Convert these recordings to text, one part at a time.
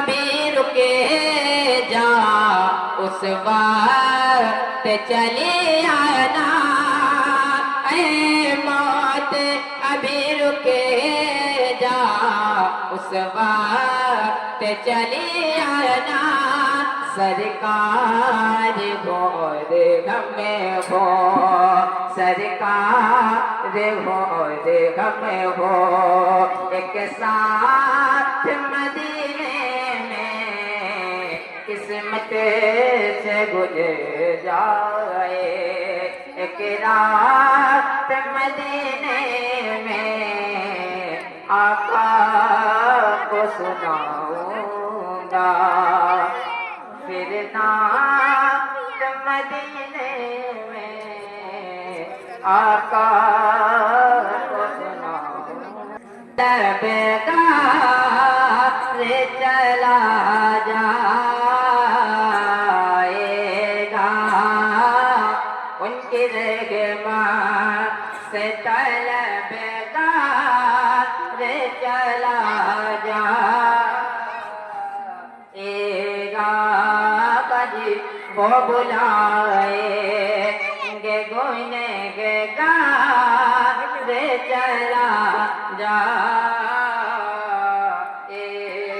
ابھی رکے جا اس وقت چلی آنا، اے موت ابھی رکے جا اس وقت چلی آنا، سرکار بہت غم ہو، سرکار بہت غم ہو، ایک ساتھ مدینے میں قسمت سے گزر جائے، ایک رات مدینے میں آقا کو سناؤں گا، پھر نات مدینے میں آقا کو سناؤں گا، تابدار چلا جائے گا، ان کی رحمت سے طلبگار چلا جائے گا، کبھی وہ بلائیں گے گنہگار چلا جائے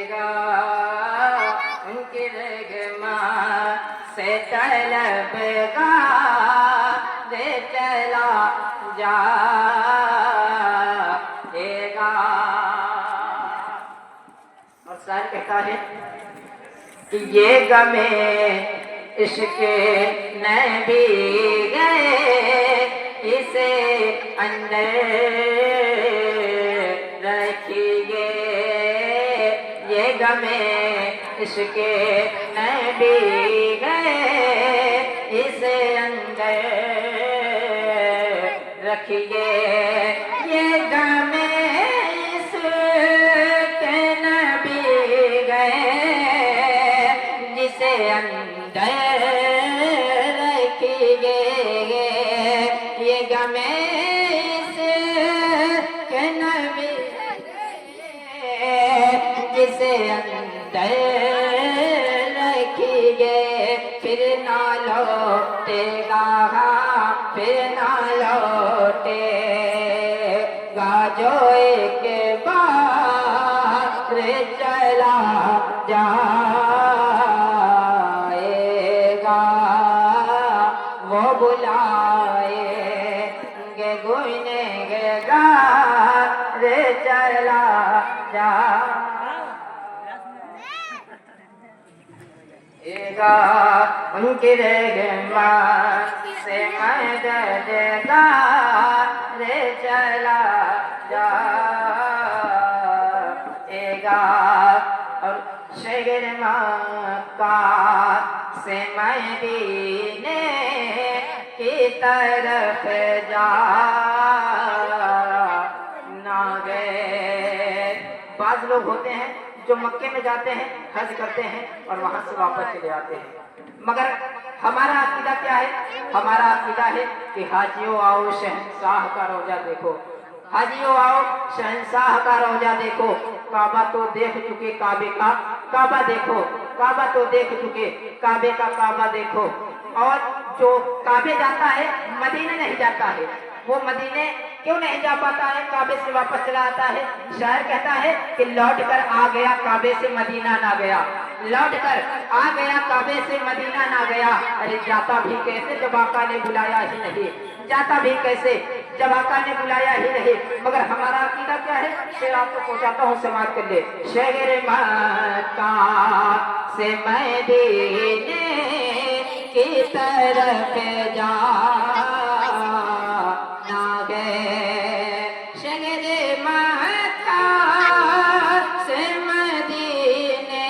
گا، ان کی رحمت سے طلبگار چلا جائے گا۔ اور شاعر کہتا ہے کہ یہ غم عشق نبی گئے اسے اندر رکھیے، یہ غم عشق نبی گئے اسے اندر رکھیے، یہ غم عشق نبی گئے جسے اندر رکھیے، یہ غم عشق نبی جسے اندر رکھیے، پھر نہ لوٹے گا، پھر نہ لوٹے گا، جو ایک بار چلا جائے گا، وہ بلائیں گے گنہگار چلا جائے گا، ان کی رحمت سے مددگار چلا جائے گا، اور شہر مکہ سے مدینے کی طرف جانا گئے۔ بعض لوگ ہوتے ہیں جو مکے میں جاتے ہیں، حج کرتے ہیں اور وہاں سے واپس چلے آتے ہیں، مگر ہمارا عقیدہ کیا ہے؟ ہمارا عقیدہ ہے کہ حاجیوں آؤ شہنشاہ کا روضہ دیکھو، حاجیوں آؤ شہنشاہ کا روضہ دیکھو، کعبہ تو دیکھ چکے، کعبے کا کعبہ دیکھو، کعبہ تو دیکھ چکے، کعبے کا کعبہ دیکھو، اور جو کعبے جاتا ہے مدینے نہیں جاتا ہے، وہ مدینے کیوں نہیں جا پاتا ہے؟ کعبے سے واپس چلا آتا ہے۔ شاعر کہتا ہے کہ لوٹ کر آ گیا کعبے سے مدینہ نہ گیا، لوٹ کر آ گیا کعبے سے مدینہ نہ گیا، ارے جاتا بھی کیسے جب آقا نے بلایا ہی نہیں، جاتا بھی کیسے جب آقا نے بلایا ہی نہیں۔ مگر ہمارا عقیدہ کیا ہے؟ شعر آپ کو پہنچاتا ہوں، سماعت کر لے۔ شہر مکہ سے مدینے کی طرف جانا گئے، شہر مکہ سے مدینے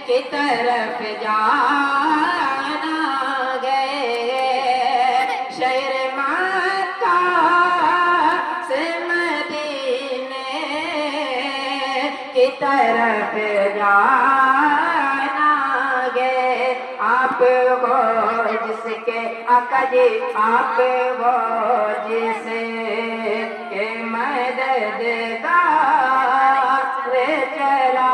کی طرف جانا گئے، شہر مکہ سے مدینے کی طرف جانا گئے، آپ وہ جس کے آقا جی، آپ وہ جس کے مددگار چلا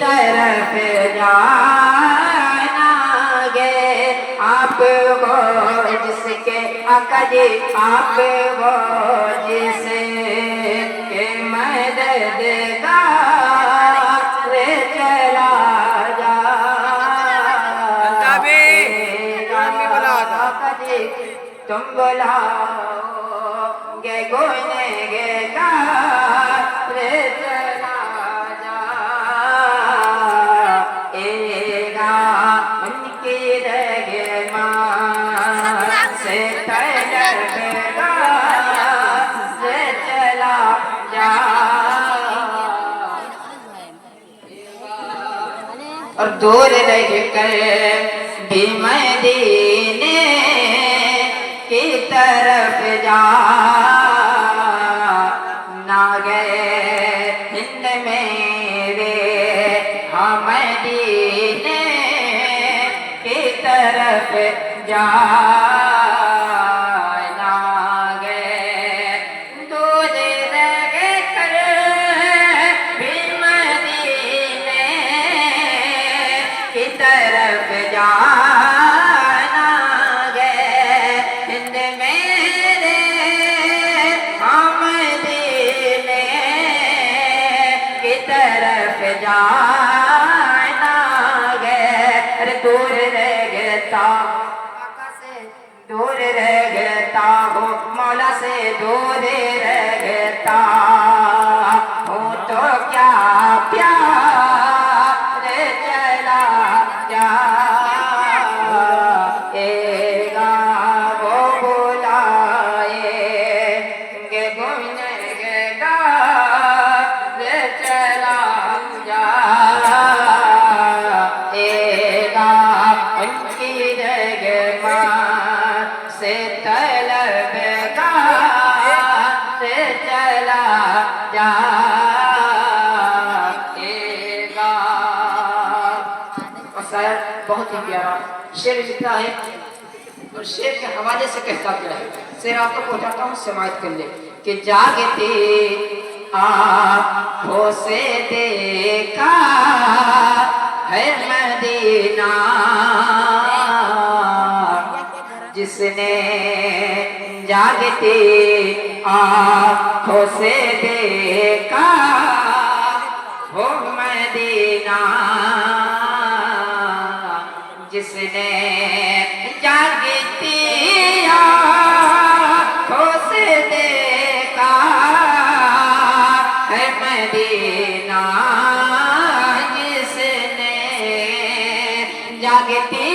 طرف جانا گے آپ وہ جس کے آقا جی آپ وہ جس کے مددگار چلا آقا جی تم بلاؤ گے گونے گے گار چلا جائے گا ان کی رہمان سے طلب گار چلا جائے اور دور رہ کر بھی مدینے کی طرف جانا گے ہند میرے ہم مدینے کی طرف جانا گے دور رہ کر بھی مدینے کی طرف جانا گے ہند میرے ہم مدینے کی طرف جانا گے ارے دور رہ گتا آقا سے دور رہ گتا ہو مولا سے دور رہ گتا ہو تو کیا پیار چلا جائے گا وہ بلائے گے گونے گے گار چلا جائے گا ان کی رہمان سے طلب گار چلا جائے گا اور شاید بہت ہی پیارا شعر لکھتا ہے اور شعر کے حوالے سے کہتا کیا ہے شعر آپ کو پہنچاتا ہوں سماعت کر لے کہ جاگتے آنکھوں سے دیکھا ہے مدینہ جس نے جاگتے آنکھوں سے دیکھا ہو مدینہ جس نے جاگتی آنکھوں سے دیکھا ہے مدینہ جس نے جاگتی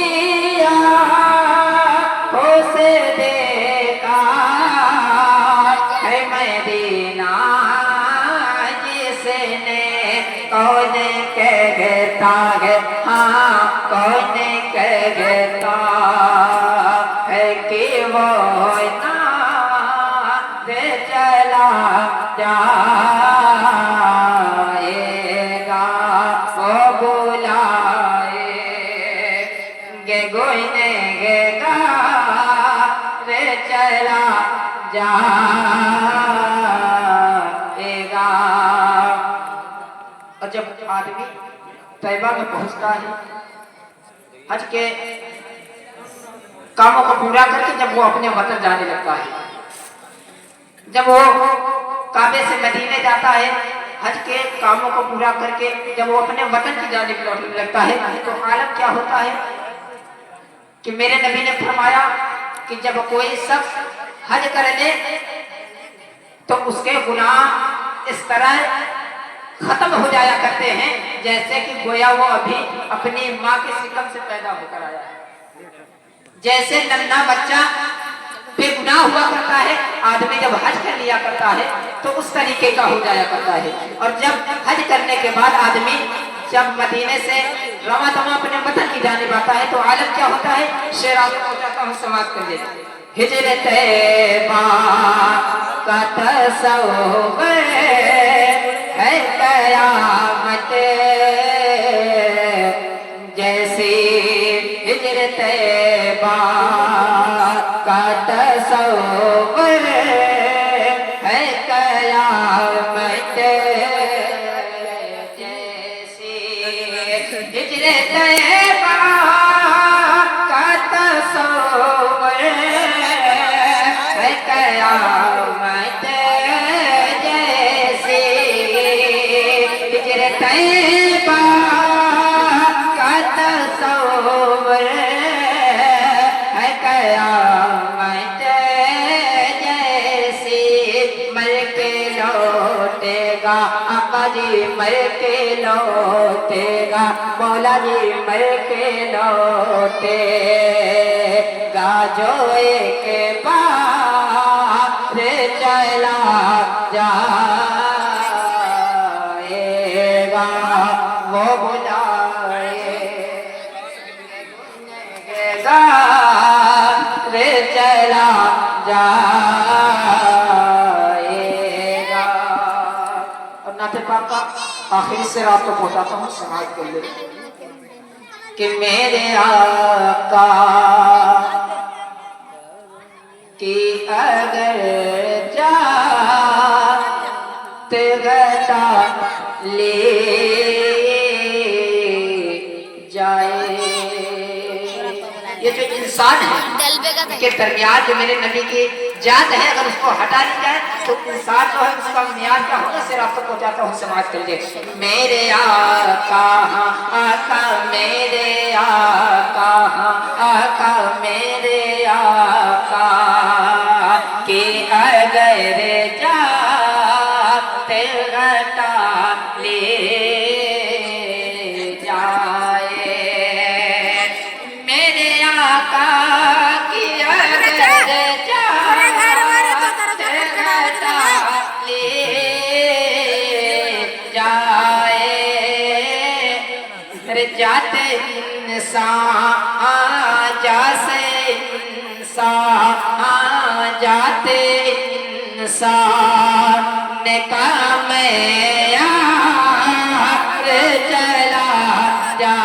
آنکھوں سے دیکھا ہے مدینہ جس نے کون کہتا ہے ہاں کون کہتا ہے کہ وہ نام چلا جائے گا وہ بلائے گے گونے گے گار چلا جائے گا اور جب آدمی طیبہ میں پہنچتا ہے حج کے کاموں کو پورا کر کے جب وہ اپنے وطن جانے لگتا ہے جب وہ کعبے سے مدینے جاتا ہے حج کے کاموں کو پورا کر کے جب وہ اپنے وطن کی جانب لوٹنے لگتا ہے تو عالم کیا ہوتا ہے کہ میرے نبی نے فرمایا کہ جب کوئی شخص حج کر لے تو اس کے گناہ اس طرح ختم ہو جایا کرتے ہیں جیسے کہ گویا وہ ابھی اپنی ماں کے سکم سے پیدا ہو کر آیا ہے جیسے ننھا بچہ بے گناہ ہوا کرتا ہے آدمی جب حج کر لیا کرتا ہے تو اس طریقے کا ہو جایا کرتا ہے اور جب حج کرنے کے بعد آدمی جب مدینے سے رواں دواں اپنے وطن کی جانب آتا ہے تو عالم کیا ہوتا ہے شعر آپ کو پہنچاتا ہوں سماعت کر لے ہجر طیبہ کا تصور ہے قیامت جیسی ہجر طیبہ کا تصور ہے قیامت جیسی قیامت جیسی ہجرت طیبہ کا تصور ہے قیامت جیسی مر کے لوٹے گا آقا جی مر کے لوٹے گا مولا جی مر کے لوٹے گا جو ایک بار چلا جائے گا وہ بلائے گا چلا جائے گا. اور نعت پاک کا آخری سے رات کو پہنچاتا ہوں سماعت کر لے کہ میرے آقا کی اگر جات گتا لے جائے. یہ جو انسان ہے کے درمیان جو میرے نبی کی جات ہے اگر اس کو ہٹا لی جائے تو انسان جو ہے اس کا معیار کیا ہوگا سے رابطہ پہنچاتا ہوں سماعت کر لے. میرے آقا آقا میرے آقا آقا میرے آقا کہ اگر جات گھٹا لے جائے میرے آقا کی اگر جات گھٹا لے جائے جاتے انسان جیسے انسان جاتے انسان نے کام یار چلا جا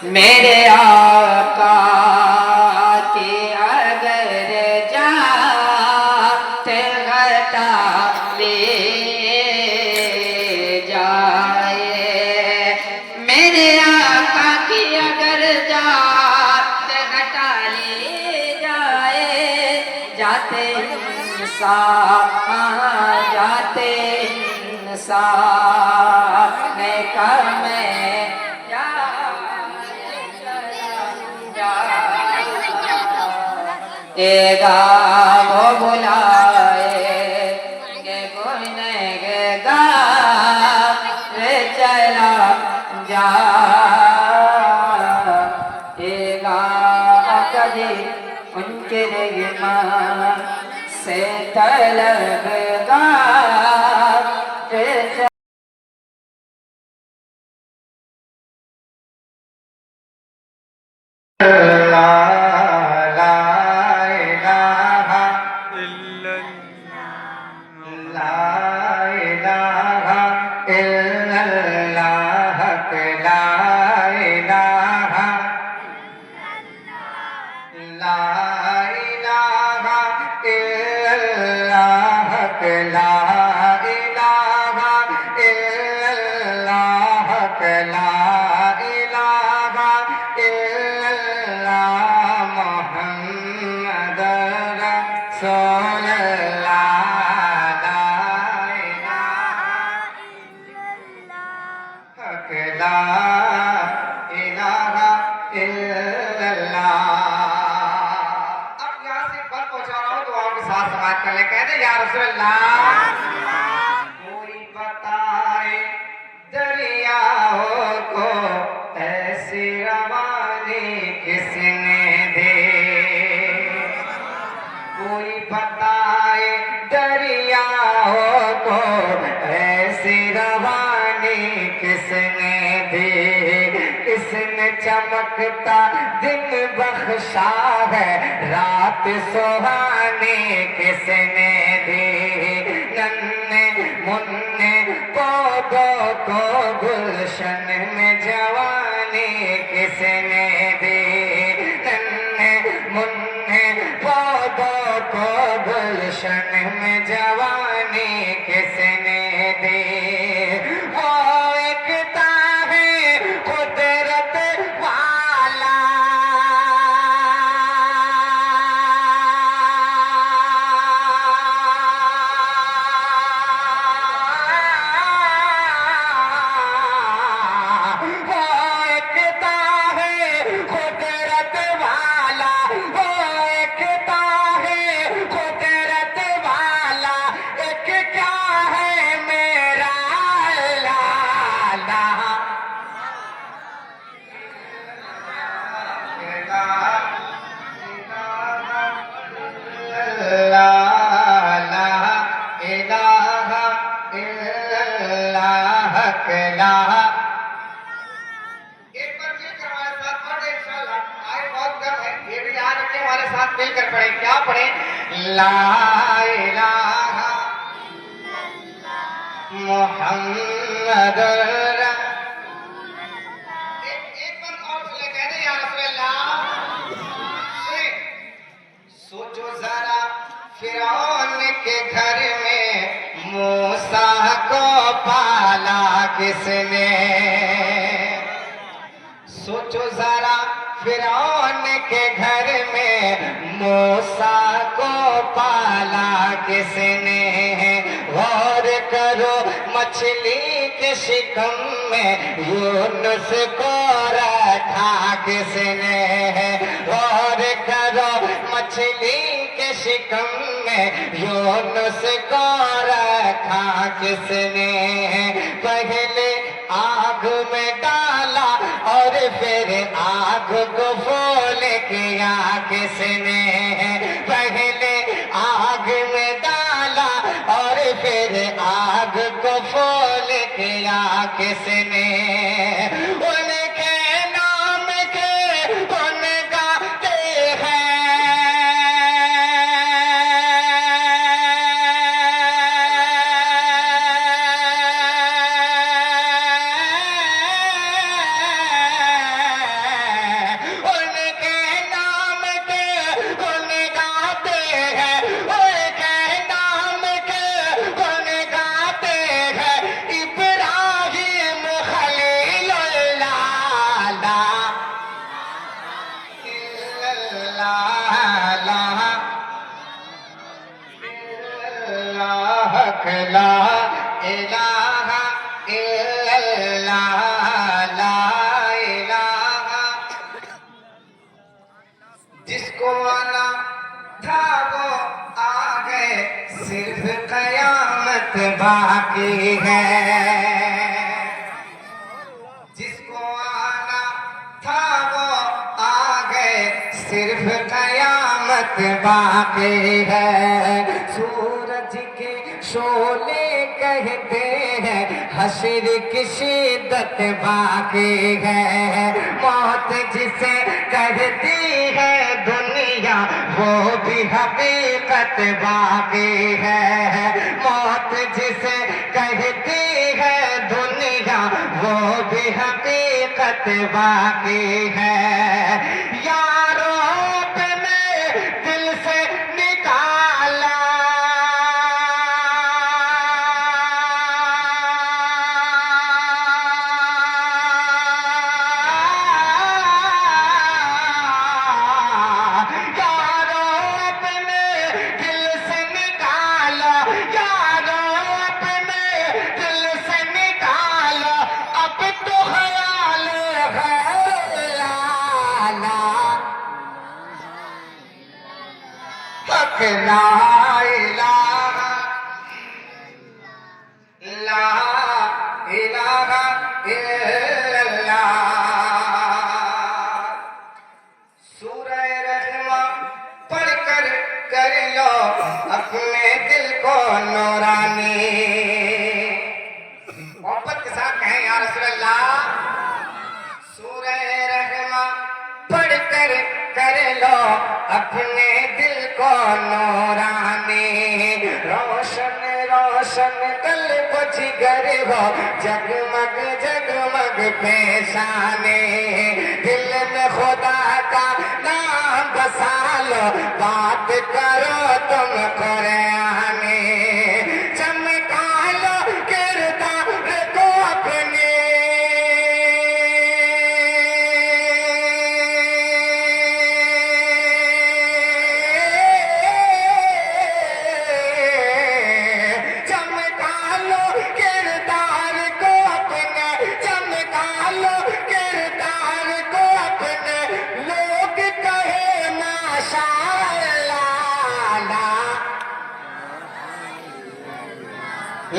میرے آقا کی اگر جات گھٹا لے جائے میرے آقا کی اگر جات گھٹا لے جائے جاتے انسان جاتے انسان نے کم گا وہ بلائے گے گنگ گا چلا جا گا کبھی ان کے نغمہ سے طلب گا کوئی بتائے دریاؤں کو ایسی روانی کس نے دے کوئی بتائے دریاؤں کو ایسی روانی کس نے دے کس نے چمکتا دن بخشا ہے رات سہانی کس نے دے ننے مننے پودوں کو گلشن میں جوانی کس نے دے کو گلشن میں جوانی کس نے دی وہ ایکتا ہے قدرت والا وہ ایکتا ہے قدرت والا وہ ایکتا ہے قدرت والا ایک کیا ہے میرا لالا لا الہ الا اللہ لا ایک بار مل کر ہمارے ساتھ پڑھ دیں انشاءاللہ آئے بہت کم ہے یہ بھی یاد رکھیں ہمارے ساتھ مل کر پڑھیں کیا پڑھیں لا الہ محمد ایک بار اور سے کہہ دیں یا رسول اللہ سنیں سوچو ذرا فرعون کے گھر میں موسیٰ کو پالا کس نے سوچو ذرا فرعون کے گھر میں موسیٰ کو پالا کس نے غور کرو مچھلی کے شکم میں یونس کو رکھا کس نے غور کرو مچھلی کے شکم میں یونس کو رکھا کس نے پہلے آگ میں ڈالا اور پھر آگ کو پھول کیا کس نے پہلے آگ میں ڈالا اور پھر آگ کو پھول کیا کس نے ان کے نام کے ان گاتے ان کے نام کے ان گاتے ہیں ان کے نام کے ان گاتے ہیں ابراہیم خلیل اللہ لا الہ الا اللہ لا الہ جس کو آنا تھا وہ آ گئے صرف قیامت باقی ہے جس کو آنا تھا وہ آ گئے صرف قیامت باقی ہے سورج کے شعلے کہتے ہیں حشر کی شدت باقی ہے موت جسے کہتی ہے دنیا وہ بھی حقیقت باقی ہے موت جسے کہتی ہے دنیا وہ بھی حقیقت باقی ہے یارو اپنے دل سے نکالا یارو اپنے دل سے نکالا یارو اپنے دل سے نکالا اب تو خیال ہے لالا حق لا الہ لا الہ الا اللہ سورہ رحمہ پڑھ کر لو اپنے دل کو نورانی محبت کے ساتھ کہیں یا رسول اللہ سورہ رحمہ پڑھ کر لو اپنے دل کو نورانی روشن روشن قلب جگر ہو جگمگ جگمگ پیشانے دل میں خدا کا نام بسا لو بات کرو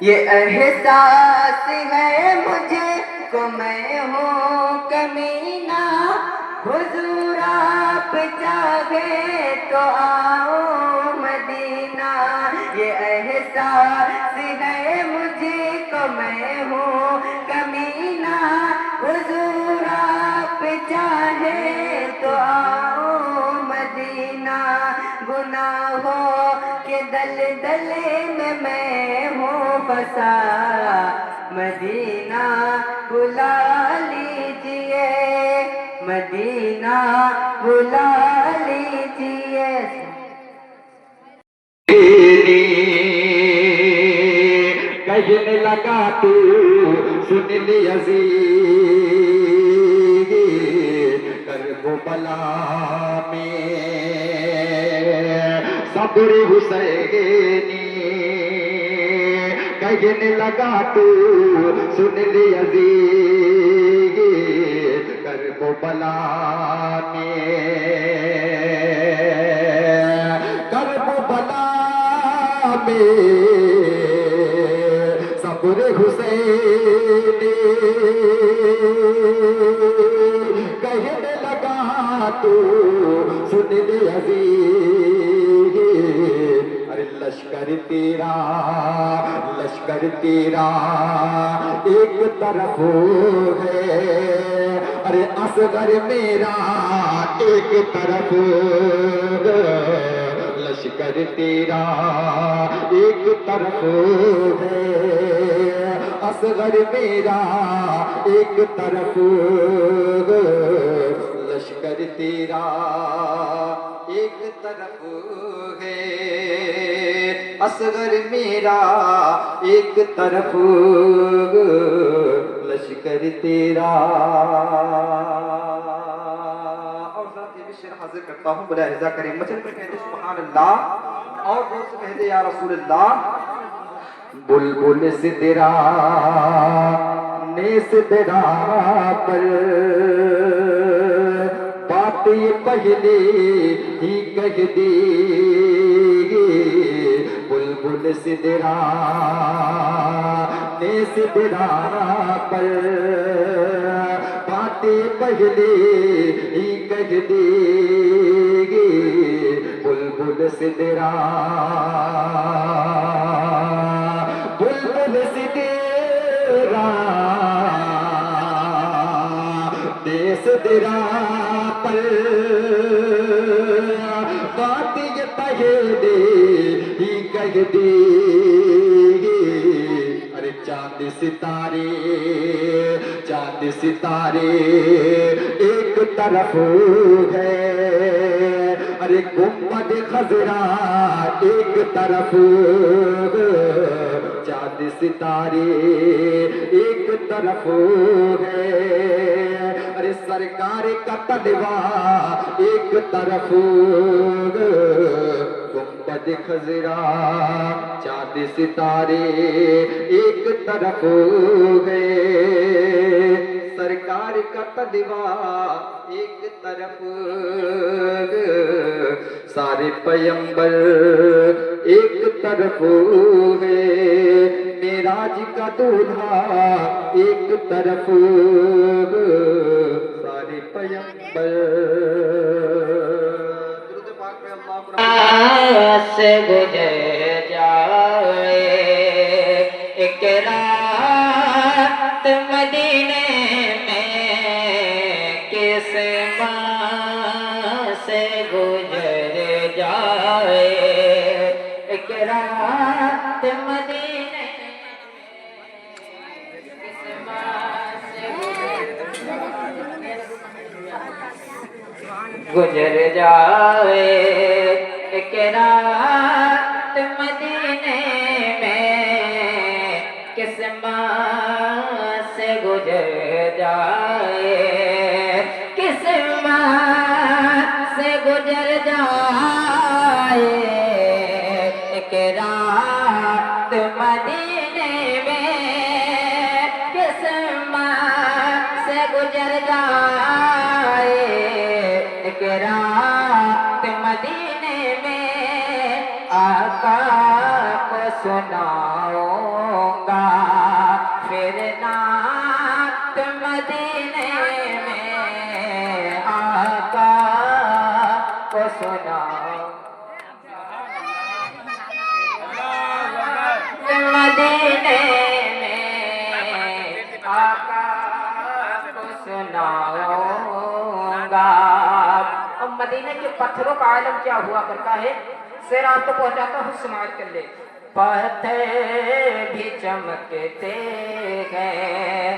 یہ احساس ہے مجھے کو میں ہوں کمینہ حضور آپ چاہے تو آؤ مدینہ یہ احساس ہے مجھے کو میں ہوں کمینہ حضور آپ چاہے تو آؤ مدینہ گناہوں کے دلدل میں ہوں بسا مدینہ بلا لیجئے مدینہ بلا لیجئے کہنے لگا تو سن لی عزیز کرب و بلا میں صبر حسینی کہنے لگا تو سن لی عزیز کرب و بلا میں کرب و بلا میں صبر حسینی کہنے لگا تو سن لے عزیز ارے لشکر تیرا ایک طرف ہے ارے اصغر میرا ایک طرف لشکر تیرا ایک طرف ہے اصغر میرا ایک طرف لشکر تیرا ایک طرف ہے اصغر میرا ایک طرف لشکر تیرا حاضر کرتا ہوں بلا حضا کریں مچل پر کہتے سبحان اللہ اور دور سے کہتے یا رسول اللہ بلبل سدرا نے سدرا پر بات یہ پہلے ہی کہہ دی بلبل سدرا نے سدرا پر باتیں پہلے ہی کہہ دے گی بلبل سدرا بلبل سدرا دے سدرا پر باتیں پہلے ہی کہہ دے ارے چاند ستارے ایک طرف ہے ارے گنبد خضرا ایک طرف چاند ستارے ایک طرف ہے ارے سرکار کا تلوا ایک طرف گنبد خضرا چاند ستارے ایک طرف ہے سرکار کا تلوا ایک طرف سارے پیمبر ایک طرف ہے معراج کا دولہا ایک طرف سارے پیمبر درود پاک میں اللہ سے گزر جائے ایک رات مدینے سے گزر جائے ایک رات مدینے گزر جائے ایک رات مدینے میں قسمت سے گزر جائے گزر جائے ایک رات مدینے میں قسمت سے گزر جائے ایک رات مدینے میں آقا سناؤں گا پھر نعت مدینے میں آقا کو سناؤں مدینے میں آقا کو سناؤں گا. اور مدینے کے پتھروں کا عالم کیا ہوا کرتا ہے؟ سیر آپ کو پہنچاتا ہوں، سماعت کر لے. پتھر بھی چمکتے ہیں،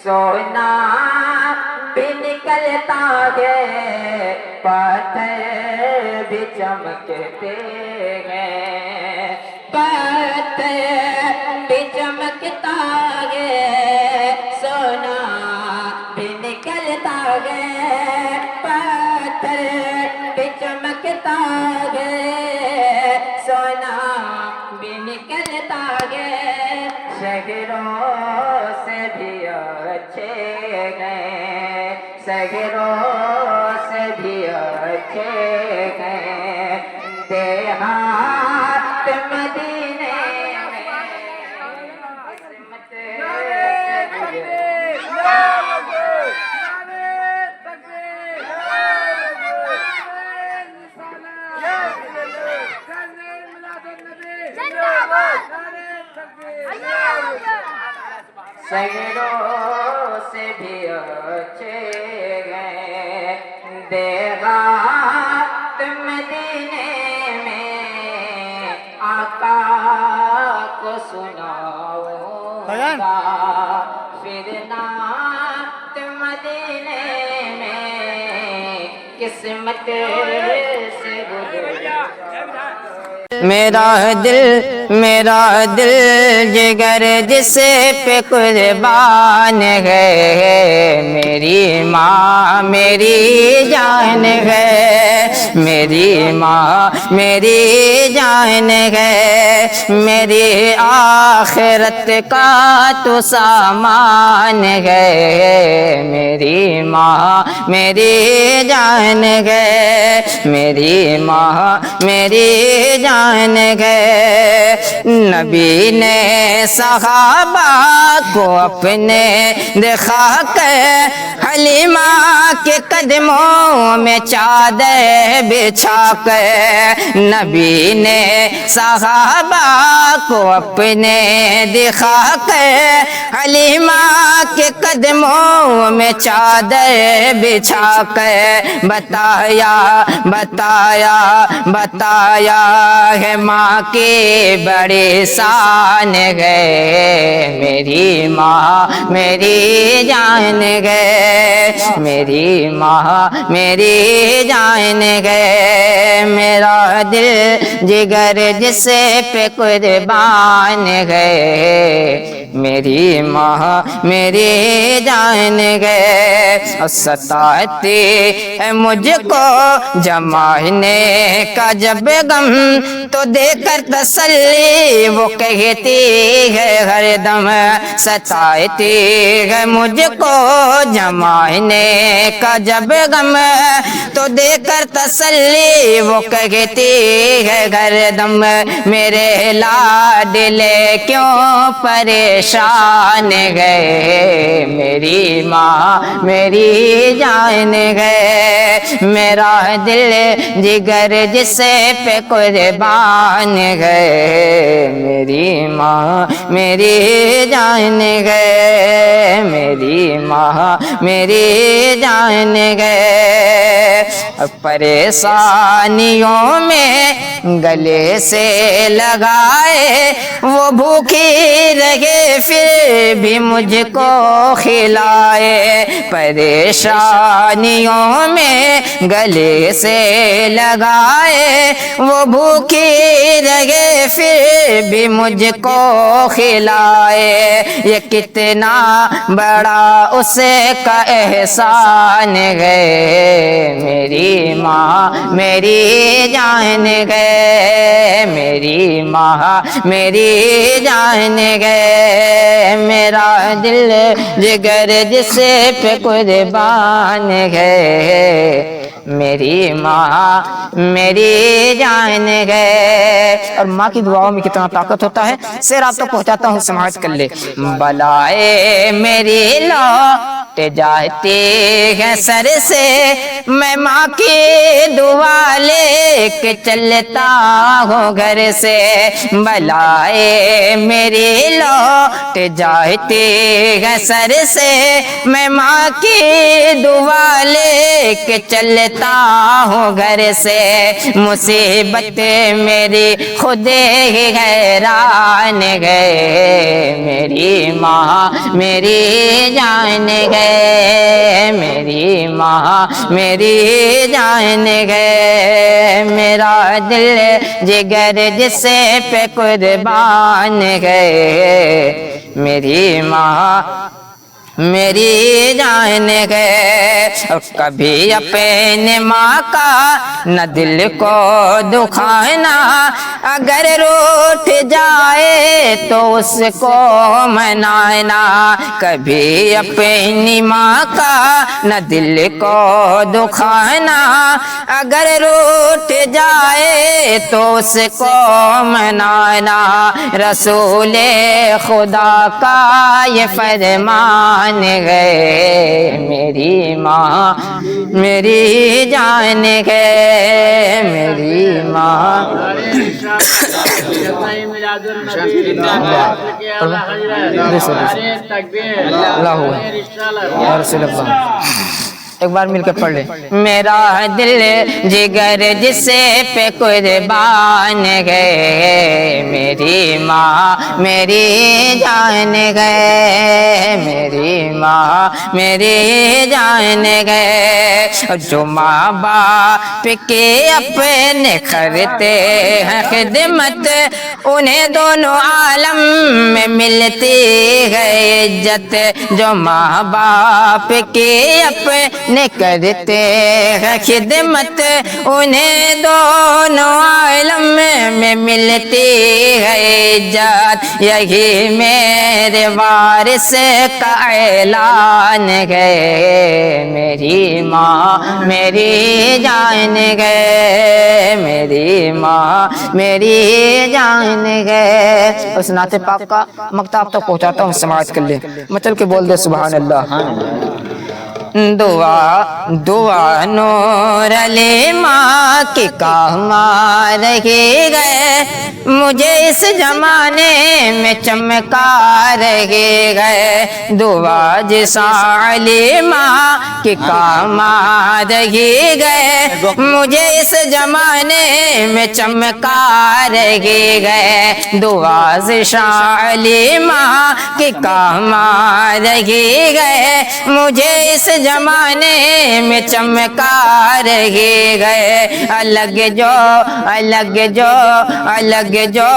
سونا بھی نکلتا ہے. پتھر بھی چمکتے ہیں، پتھر بھی چمکتا ہے، سونا بھی نکلتا ہے. پتھر بھی چمکتا ہے، سونا بھی نکلتا ہے. شہروں سے بھی اچھے ہیں، شہروں سے بھی اچھے ہیں. دیہات مدینے میں عظمت شہروں سے بھی اچھے ہیں. دیہات مدینے میں آقا کو سناؤں گا پھر نعت مدینے میں قسمت سے گزرا. میرا دل جگر جس پہ قربان ہے. میری ماں میری جان ہے، میری ماں میری جان ہے. میری آخرت کا تو سامان ہے. میری ماں میری جان ہے، میری ماں میری جان ہے. نبی نے صحابہ کو اپنے دکھا کر حلیمہ کے قدموں میں چادر بچھا کر، نبی نے صحابہ کو اپنے دکھا کر حلیمہ کے قدموں میں چادر بچھا کر بتایا ہے ماں کی بڑی شان ہے. میری ماں میری جان ہے، میری ماں میری جان ہے. میرا دل جگر جس پہ قربان ہے، میری ماں میری جان ہے. ستاتی ہے مجھ کو جمانے کا جب غم، تو دے کر تسلی وہ کہتی ہے ہر دم. ستاتی ہے مجھ کو جمانے کا جب غم، تو دے کر تسلی وہ کہتی ہے ہر دم. میرے لاڈلے کیوں پریشان گئے، میری ماں میری جان گئے. میرا دل جگر جس پہ قربان گئے، میری ماں میری جان گئے، میری ماں میری جان گئے. پریشانیوں میں گلے سے لگائے وہ بھوکی رہے پھر بھی مجھ کو کھلائے. پریشانیوں میں گلے سے لگائے وہ بھوکی رہے پھر بھی مجھ کو کھلائے. یہ کتنا بڑا اس کا احسان ہے، میری ماں میری جان گئے، میری ماں میری جان گئے. میرا دل جگر جس پہ قربان ہے، میری ماں میری جان گئے. اور ماں کی دعاؤں میں کتنا طاقت ہوتا ہے. شعر آپ تک پہنچاتا ہوں, سماعت کر لے. بلائے میری لوٹ جاتی ہے سر سے, میں ماں کی دعا لے کے چلتا ہوں گھر سے. بلائے میری لوٹ جاتی ہے سر سے, میں ماں کی دعا لے کے چلتا ہوں گھر سے. مصیبت میری خود ہی حیران گئے, میری ماں میری جان گئے, میری ماں میری جان گئے. میرا دل جگر جس پہ قربان گئے, میری ماں میری جان گئے. کبھی اپنے ماں کا نہ دل کو دکھانا, اگر روٹھ جائے تو اس کو منانا. کبھی اپنی ماں کا نہ دل کو دکھانا, اگر روٹھ جائے تو اس کو منانا. رسول خدا کا یہ فرمان گئے, میری ماں میری جان گئے, میری ماں. ایک بار مل کے پڑھ لیں. میرا دل جگر جس پہ قربان گئے, میری ماں میری جان گئے, میری ماں میری جان گئے. جو ماں باپ کے اپنے کرتے ہیں خدمت, انہیں دونوں عالم میں ملتی ہے عزت. جو ماں باپ کے اپنے کرتے ہیں خدمت, انہیں دونوں عالم میں ملتی ہے عزت. یہی میرے وارث کا اعلان گئے, میری ماں میری جان گئے, میری ماں میری جان گئے. اس نعت پاک کا مکتب تک پہنچاتا ہوں, سماعت کر لے. مچل کے بول دے سبحان اللہ. دعا دعا نور علی ماں کی کام رہے گئے, مجھے اس زمانے میں چمکا رہے گئے. دعا جسا علی ماں کی کام رہے گئے, مجھے اس زمانے میں چمکا رہے گئے. دعا جسا علی ماں کی کام رہے گئے, مجھے اس زمانے میں چمکا رہے گئے. الگ جو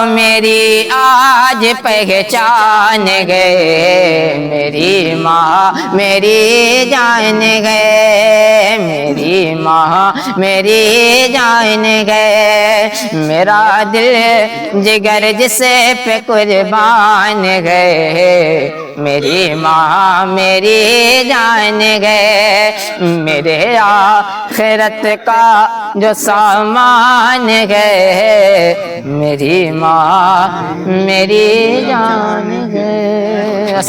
میری آج پہچان گئے, میری ماں میری جان گئے, میری ماں میری جان گئے. میرا دل جگر جس پہ قربان گئے, میری ماں میری جان گئے. میرے آخرت کا جو سامان گئے, میری ماں میری جان گئے.